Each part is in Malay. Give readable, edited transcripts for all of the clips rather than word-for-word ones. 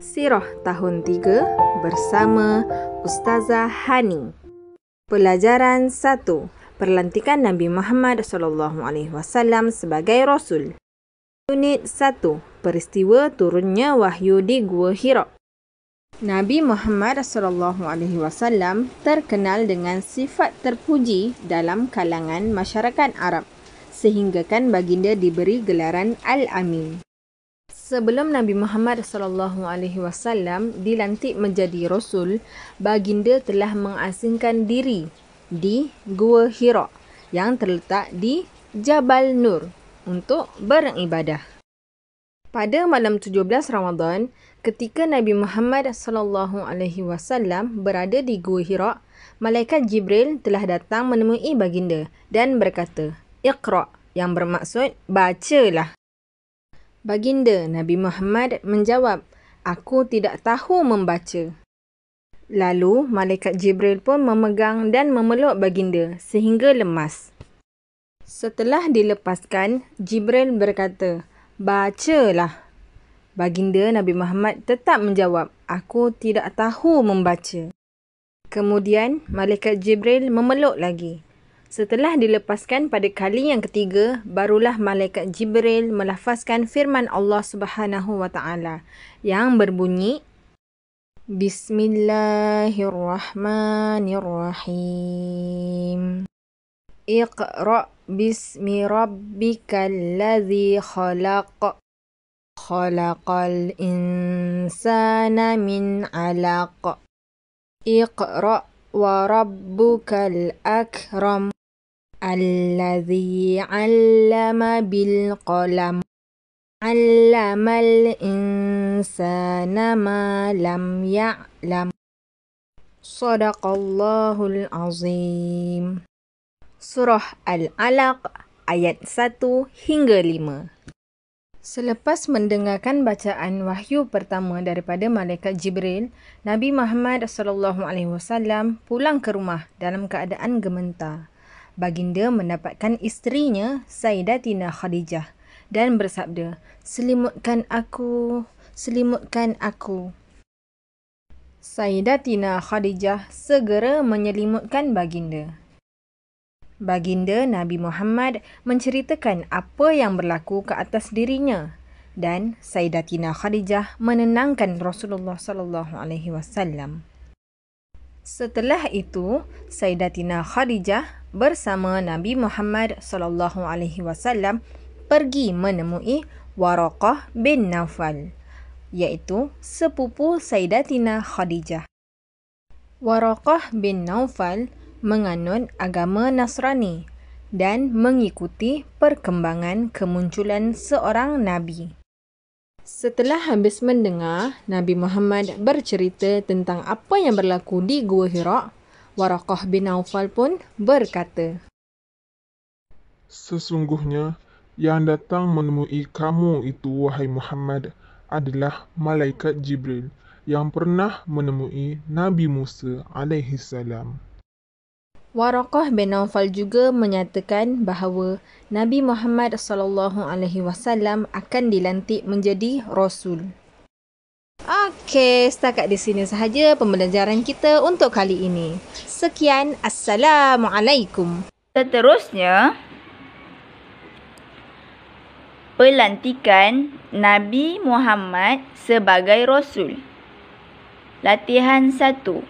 Sirah tahun 3 bersama Ustazah Hani. Pelajaran 1. Perlantikan Nabi Muhammad SAW sebagai Rasul. Unit 1. Peristiwa turunnya wahyu di Gua Hira. Nabi Muhammad SAW terkenal dengan sifat terpuji dalam kalangan masyarakat Arab, sehinggakan baginda diberi gelaran Al-Amin. Sebelum Nabi Muhammad SAW dilantik menjadi Rasul, baginda telah mengasingkan diri di Gua Hira yang terletak di Jabal Nur untuk beribadah. Pada malam 17 Ramadan, ketika Nabi Muhammad SAW berada di Gua Hira, Malaikat Jibril telah datang menemui baginda dan berkata, "Iqra", yang bermaksud bacalah. Baginda Nabi Muhammad menjawab, "Aku tidak tahu membaca." Lalu, Malaikat Jibril pun memegang dan memeluk baginda sehingga lemas. Setelah dilepaskan, Jibril berkata, "Bacalah." Baginda Nabi Muhammad tetap menjawab, "Aku tidak tahu membaca." Kemudian, Malaikat Jibril memeluk lagi. Setelah dilepaskan pada kali yang ketiga, barulah Malaikat Jibril melafazkan firman Allah Subhanahu wa Ta'ala yang berbunyi, Bismillahirrahmanirrahim. Iqra' bismi rabbikal ladzi khalaq. Khalaqal insana min 'alaq. Iqra' wa rabbukal akram. Alladzi 'allama bil qalam. 'Allamal insana ma lam ya'lam. Shadaqallahul azim. Surah Al-Alaq ayat 1 hingga 5. Selepas mendengarkan bacaan wahyu pertama daripada Malaikat Jibril, Nabi Muhammad SAW pulang ke rumah dalam keadaan gemetar. Baginda mendapatkan isterinya Sayyidatina Khadijah dan bersabda, "Selimutkan aku, selimutkan aku." Sayyidatina Khadijah segera menyelimutkan baginda. Baginda Nabi Muhammad menceritakan apa yang berlaku ke atas dirinya dan Sayyidatina Khadijah menenangkan Rasulullah SAW. Setelah itu, Sayyidatina Khadijah bersama Nabi Muhammad SAW pergi menemui Waraqah bin Naufal, iaitu sepupu Sayyidatina Khadijah. Waraqah bin Naufal menganut agama Nasrani dan mengikuti perkembangan kemunculan seorang Nabi. Setelah habis mendengar Nabi Muhammad bercerita tentang apa yang berlaku di Gua Hira, Waraqah bin Naufal pun berkata, "Sesungguhnya yang datang menemui kamu itu, wahai Muhammad, adalah Malaikat Jibril yang pernah menemui Nabi Musa alaihissalam." Waraqah bin Naufal juga menyatakan bahawa Nabi Muhammad SAW akan dilantik menjadi Rasul. Okey, setakat di sini sahaja pembelajaran kita untuk kali ini. Sekian, Assalamualaikum. Seterusnya, pelantikan Nabi Muhammad sebagai Rasul. Latihan 1.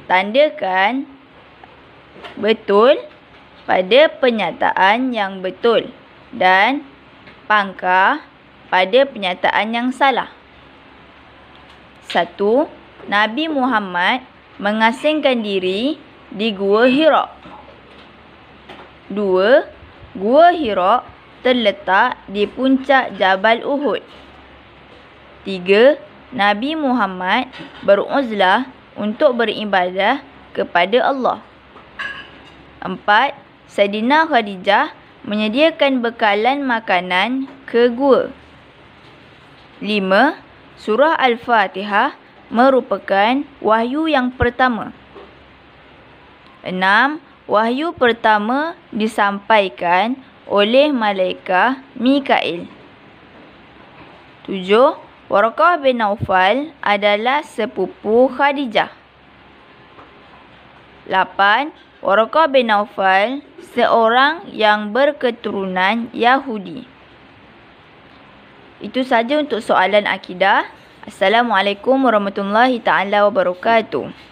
Tandakan betul pada penyataan yang betul dan pangkah pada penyataan yang salah. 1. Nabi Muhammad mengasingkan diri di Gua Hira. 2. Gua Hira terletak di puncak Jabal Uhud. 3. Nabi Muhammad beruzlah untuk beribadah kepada Allah. 4. Sayyidina Khadijah menyediakan bekalan makanan ke gua. 5. Surah Al-Fatihah merupakan wahyu yang pertama. 6. Wahyu pertama disampaikan oleh Malaikat Mikail. 7. Waraqah bin Naufal adalah sepupu Khadijah. 8. Waraqah bin Naufal seorang yang berketurunan Yahudi. Itu saja untuk soalan akidah. Assalamualaikum warahmatullahi taala wabarakatuh.